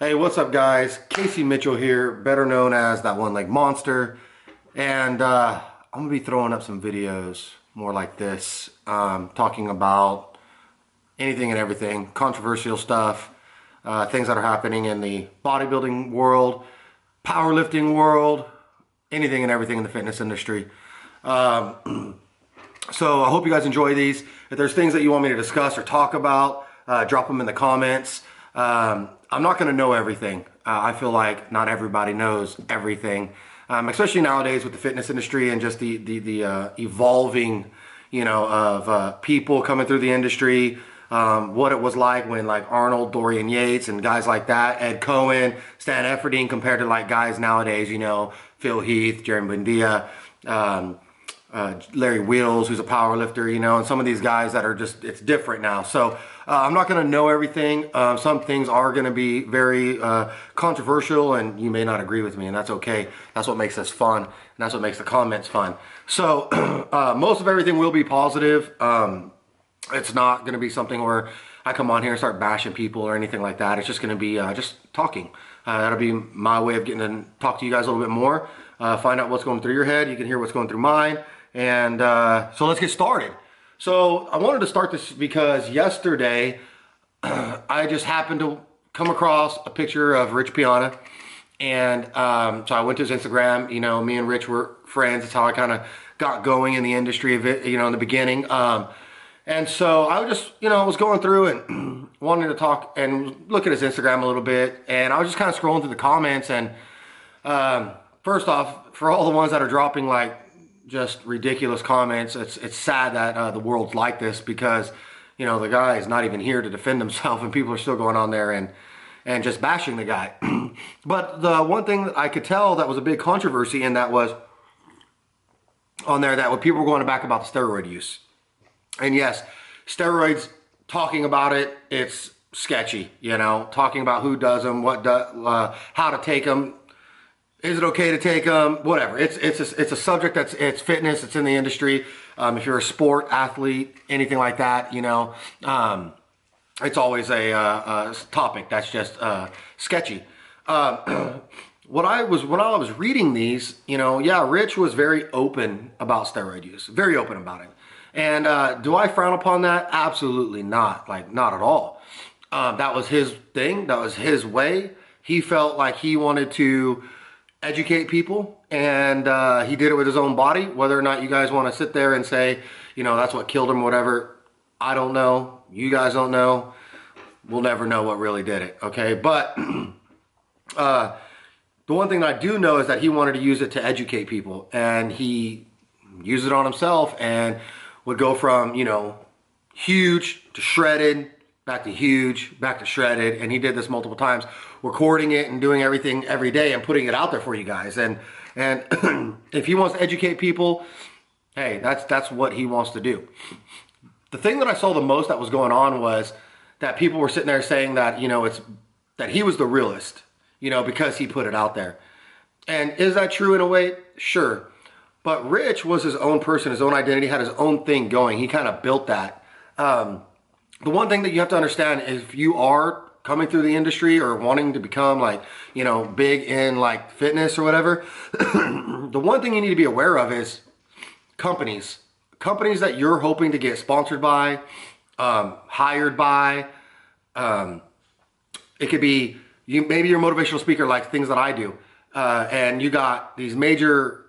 Hey, what's up guys? Casey Mitchell here, better known as that one leg monster. And I'm gonna be throwing up some videos more like this, talking about anything and everything, controversial stuff, things that are happening in the bodybuilding world, powerlifting world, anything and everything in the fitness industry. So I hope you guys enjoy these. If there's things that you want me to discuss or talk about, drop them in the comments. I'm not going to know everything. I feel like not everybody knows everything, especially nowadays with the fitness industry and just the evolving, of people coming through the industry. What it was like when like Arnold, Dorian Yates, and guys like that, Ed Cohen, Stan Efferding, compared to like guys nowadays, Phil Heath, Jeremy Buendia, Larry Wheels, who's a power lifter, and some of these guys that are just, it's different now. So I'm not going to know everything. Some things are going to be very controversial, and you may not agree with me, and that's okay. That's what makes this fun, and that's what makes the comments fun. So most of everything will be positive. It's not going to be something where I come on here and start bashing people or anything like that. It's just going to be just talking. That'll be my way of getting to talk to you guys a little bit more, find out what's going through your head. You can hear what's going through mine. And so let's get started. So I wanted to start this because yesterday I just happened to come across a picture of Rich Piana. And so I went to his Instagram. Me and Rich were friends. That's how I kind of got going in the industry of it, in the beginning. And so I just, was going through and wanted to talk and look at his Instagram a little bit. And I was just kind of scrolling through the comments. And first off, for all the ones that are dropping like just ridiculous comments, it's sad that the world's like this, because the guy is not even here to defend himself, and people are still going on there and just bashing the guy. But the one thing that I could tell that was a big controversy in that was on there that when people were going back about the steroid use. And yes, steroids, talking about it, it's sketchy, talking about who does them, how to take them. Is it okay to take them? Whatever. It's a subject it's fitness. It's in the industry. If you're a sport athlete, anything like that, it's always a topic that's just sketchy. When I was reading these, Rich was very open about steroid use, very open about it. And do I frown upon that? Absolutely not. Like, not at all. That was his thing. That was his way. He felt like he wanted to educate people, and he did it with his own body. Whether or not you guys want to sit there and say, that's what killed him, whatever, I don't know. You guys don't know. We'll never know what really did it, okay? But the one thing that I do know is that he wanted to use it to educate people, and he used it on himself and would go from, huge to shredded, back to huge, back to shredded, and he did this multiple times, recording it and doing everything every day and putting it out there for you guys. And if he wants to educate people, hey, that's what he wants to do. The thing that I saw the most that was going on was that people were sitting there saying that, that he was the realest, because he put it out there. And is that true in a way? Sure. But Rich was his own person, his own identity, had his own thing going. He kind of built that. The one thing that you have to understand is if you are coming through the industry or wanting to become like, big in like fitness or whatever, the one thing you need to be aware of is companies that you're hoping to get sponsored by, hired by. It could be maybe you're a motivational speaker, like things that I do. And you got these major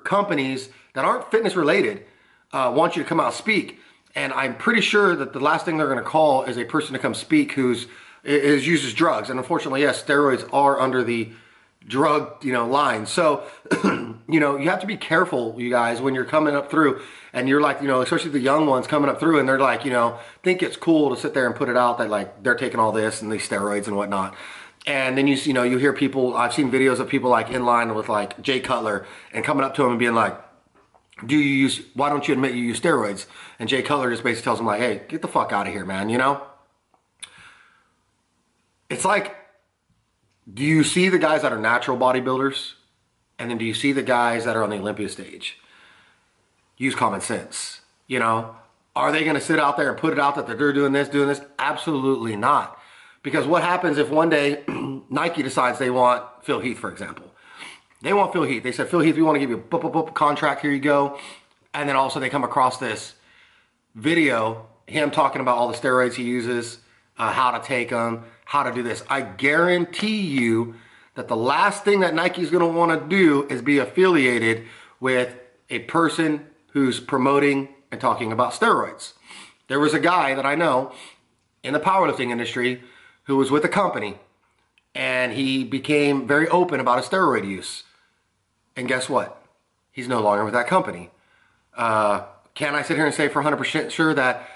companies that aren't fitness related, want you to come out and speak. And I'm pretty sure that the last thing they're going to call is a person to come speak who's uses drugs. And unfortunately, yes, steroids are under the drug, line. So, you have to be careful, you guys, when you're coming up through and you're like, especially the young ones coming up through and they're like, think it's cool to sit there and put it out that like they're taking all this and these steroids and whatnot. And then you hear people, I've seen videos of people like in line with like Jay Cutler and coming up to him and being like, why don't you admit you use steroids? And Jay Cutler just basically tells him like, hey, get the fuck out of here, man, It's like, do you see the guys that are natural bodybuilders? And then do you see the guys that are on the Olympia stage? Use common sense, Are they going to sit out there and put it out that they're doing this? Absolutely not. Because what happens if one day Nike decides they want Phil Heath, for example. They want Phil Heath. They said, Phil Heath, we want to give you a contract. Here you go. And then also they come across this video, him talking about all the steroids he uses, how to take them, how to do this. I guarantee you that the last thing that Nike's going to want to do is be affiliated with a person who's promoting and talking about steroids. There was a guy that I know in the powerlifting industry who was with a company, and he became very open about his steroid use. And guess what? He's no longer with that company. Can I sit here and say for 100% sure that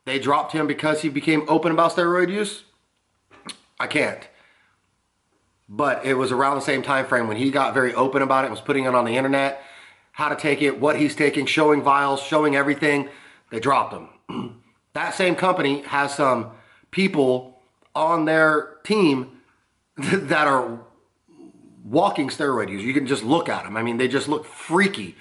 they dropped him because he became open about steroid use? I can't. But it was around the same time frame when he got very open about it, was putting it on the internet, how to take it, what he's taking, showing vials, showing everything. They dropped him. That same company has some people on their team that are walking steroid users. You can just look at them. I mean, they just look freaky.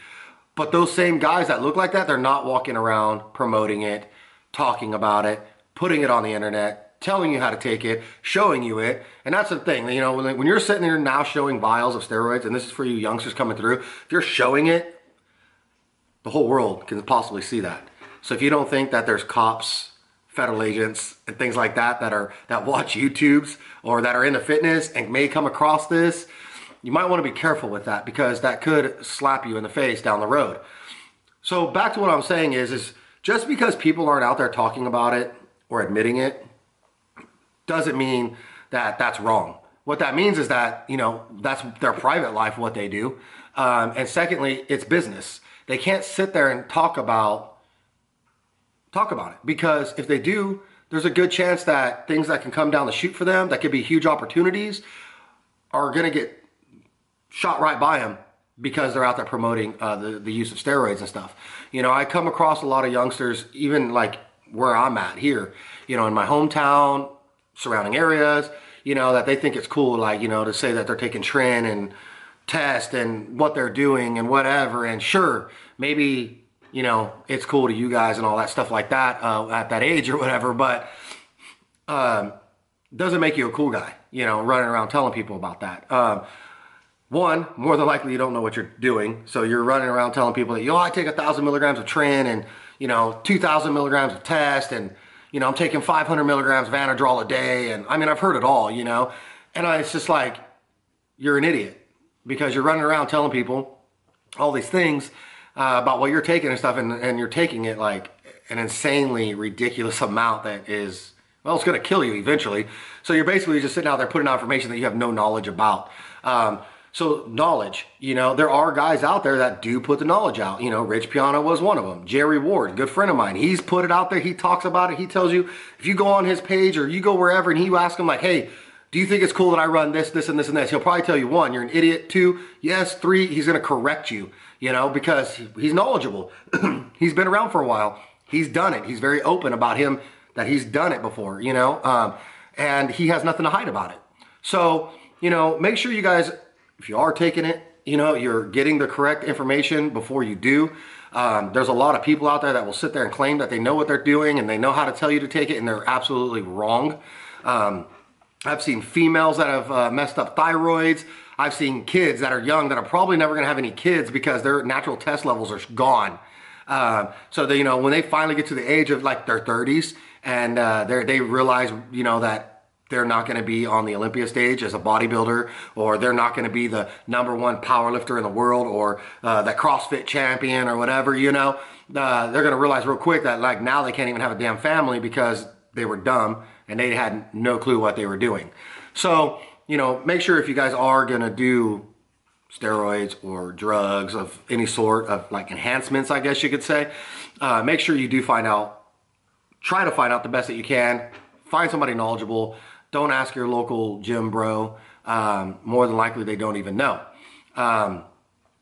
But those same guys that look like that, they're not walking around promoting it, talking about it, putting it on the internet, telling you how to take it, showing you it. And that's the thing, you know, when you're sitting there now showing vials of steroids, and this is for you youngsters coming through, if you're showing it, the whole world can possibly see that. So if you don't think that there's cops, federal agents, and things like that that watch YouTubes or that are into fitness and may come across this, you might want to be careful with that, because that could slap you in the face down the road. So back to what I'm saying is just because people aren't out there talking about it or admitting it doesn't mean that that's wrong. What that means is that, you know, that's their private life, what they do. And secondly, it's business. They can't sit there and talk about it, because if they do, there's a good chance that things that can come down the chute for them, that could be huge opportunities, are going to get shot right by them because they're out there promoting the use of steroids and stuff. You know, I come across a lot of youngsters, even like where I'm at here, you know, in my hometown, surrounding areas, you know, that they think it's cool, like, you know, to say that they're taking tren and test and what they're doing and whatever. And sure, maybe, you know, it's cool to you guys and all that stuff like that at that age or whatever, but doesn't make you a cool guy, you know, running around telling people about that. One, more than likely you don't know what you're doing, so you're running around telling people that, yo, I take 1,000 milligrams of tren and, you know, 2,000 milligrams of test, and, you know, I'm taking 500 milligrams of Anadrol a day, and I mean, I've heard it all, you know, and it's just like, you're an idiot, because you're running around telling people all these things about what you're taking and stuff, and you're taking it like an insanely ridiculous amount that is, well, it's going to kill you eventually. So you're basically just sitting out there putting out information that you have no knowledge about. So knowledge, you know, there are guys out there that do put the knowledge out. You know, Rich Piana was one of them. Jerry Ward, good friend of mine. He's put it out there. He talks about it. He tells you, if you go on his page or you go wherever and you ask him like, hey, do you think it's cool that I run this, this, and this, and this? He'll probably tell you, 1, you're an idiot. 2, yes. 3, he's going to correct you, you know, because he's knowledgeable. He's been around for a while. He's done it. He's very open about him that he's done it before, you know, and he has nothing to hide about it. So, you know, make sure you guys, if you are taking it, you know, you're getting the correct information before you do. There's a lot of people out there that will sit there and claim that they know what they're doing and they know how to tell you to take it, and they're absolutely wrong. I've seen females that have messed up thyroids. I've seen kids that are young that are probably never going to have any kids because their natural test levels are gone. So they, you know, when they finally get to the age of like their 30s and they realize, you know, that they're not going to be on the Olympia stage as a bodybuilder, or they're not going to be the #1 powerlifter in the world, or that CrossFit champion or whatever, you know, they're going to realize real quick that like now they can't even have a damn family because they were dumb and they had no clue what they were doing. So, you know, make sure if you guys are going to do steroids or drugs of any sort of like enhancements, I guess you could say, make sure you do find out, try to find out the best that you can, find somebody knowledgeable. Don't ask your local gym bro. More than likely they don't even know. And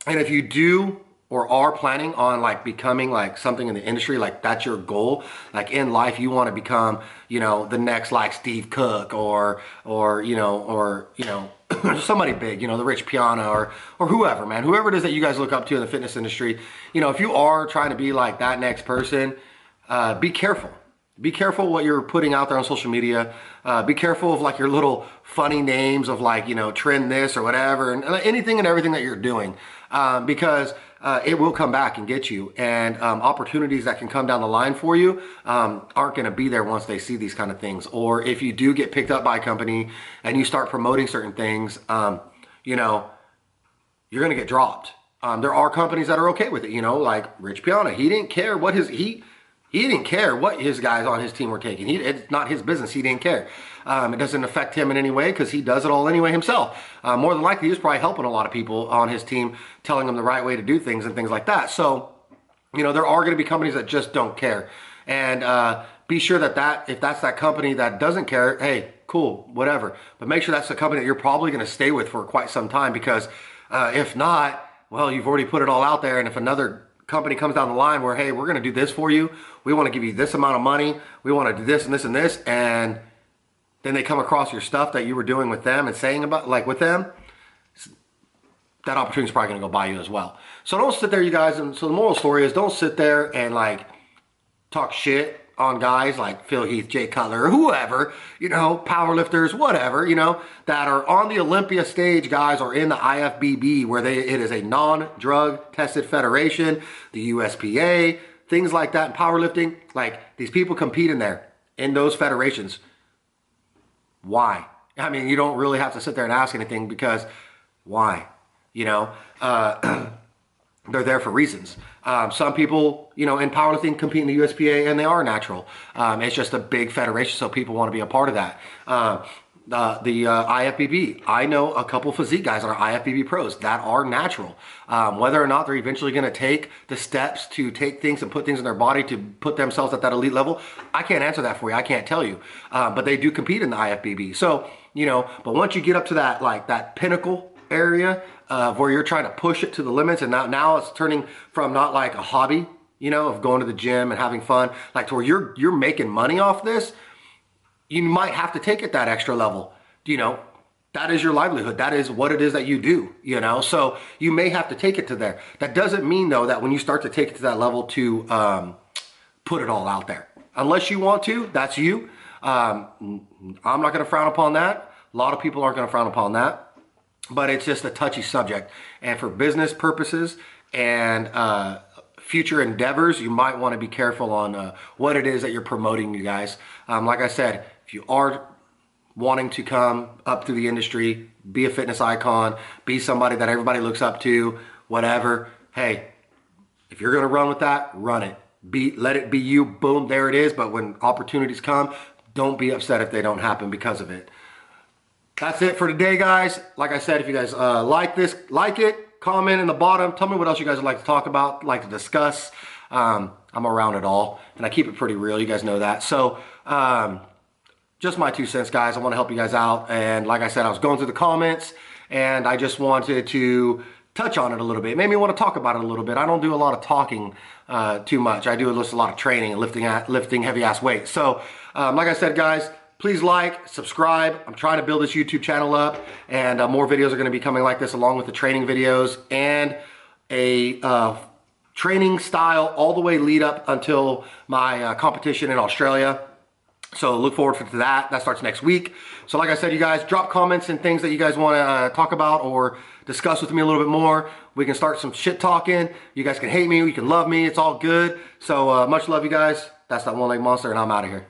if you do or are planning on like becoming like something in the industry, like that's your goal, like in life you want to become, you know, the next like Steve Cook or somebody big, you know, the Rich Piana or whoever, man, whoever it is that you guys look up to in the fitness industry. You know, if you are trying to be like that next person, be careful. Be careful what you're putting out there on social media. Be careful of like your little funny names of like, you know, trend this or whatever, and anything and everything that you're doing, because it will come back and get you. And opportunities that can come down the line for you aren't going to be there once they see these kind of things. Or if you do get picked up by a company and you start promoting certain things, you know, you're going to get dropped. There are companies that are okay with it, you know, like Rich Piana. He didn't care what he didn't care what his guys on his team were taking. It's not his business. He didn't care. It doesn't affect him in any way because he does it all anyway himself. More than likely, he was probably helping a lot of people on his team, telling them the right way to do things and things like that. So, you know, there are going to be companies that just don't care. And be sure that if that's that company that doesn't care, hey, cool, whatever. But make sure that's the company that you're probably going to stay with for quite some time, because if not, well, you've already put it all out there. And if another company comes down the line where, hey, we're going to do this for you, we want to give you this amount of money, we want to do this and this and this, and then they come across your stuff that you were doing with them and saying about, like, with them, that opportunity is probably going to go by you as well. So don't sit there, you guys. And so the moral story is, don't sit there and like talk shit on guys like Phil Heath, Jay Cutler, or whoever, you know, powerlifters, whatever, you know, that are on the Olympia stage, guys, or in the IFBB, where it is a non-drug tested federation, the USPA, things like that in powerlifting. Like, these people compete in there, in those federations. Why? I mean, you don't really have to sit there and ask anything, because why? You know, they're there for reasons. Some people, you know, in powerlifting compete in the USPA, and they are natural. It's just a big federation, so people want to be a part of that. The IFBB, I know a couple physique guys that are IFBB pros that are natural. Whether or not they're eventually going to take the steps to take things and put things in their body to put themselves at that elite level, I can't answer that for you. I can't tell you. But they do compete in the IFBB. So, you know, but once you get up to that, like that pinnacle area where you're trying to push it to the limits, and now it's turning from not like a hobby, you know, of going to the gym and having fun, like to where you're making money off this, you might have to take it that extra level. You know, that is your livelihood. That is what it is that you do, you know, so you may have to take it to there. That doesn't mean, though, that when you start to take it to that level to put it all out there. Unless you want to, that's you. I'm not going to frown upon that. A lot of people aren't going to frown upon that. But it's just a touchy subject. And for business purposes and future endeavors, you might want to be careful on what it is that you're promoting, you guys. Like I said, if you are wanting to come up through the industry, be a fitness icon, be somebody that everybody looks up to, whatever, hey, if you're going to run with that, run it. Let it be you. Boom, there it is. But when opportunities come, don't be upset if they don't happen because of it. That's it for today, guys. Like I said, if you guys like this, like it, comment in the bottom. Tell me what else you guys would like to talk about, like to discuss. I'm around it all, and I keep it pretty real. You guys know that. So just my 2 cents, guys. I want to help you guys out. And like I said, I was going through the comments, and I just wanted to touch on it a little bit. It made me want to talk about it a little bit. I don't do a lot of talking too much. I do a lot of training and lifting heavy-ass weights. So like I said, guys, please like, subscribe. I'm trying to build this YouTube channel up, and more videos are going to be coming like this, along with the training videos and a training style all the way lead up until my competition in Australia. So look forward to that. That starts next week. So like I said, you guys, drop comments and things that you guys want to talk about or discuss with me a little bit more. We can start some shit talking. You guys can hate me, you can love me. It's all good. So much love, you guys. That's that one leg monster, and I'm out of here.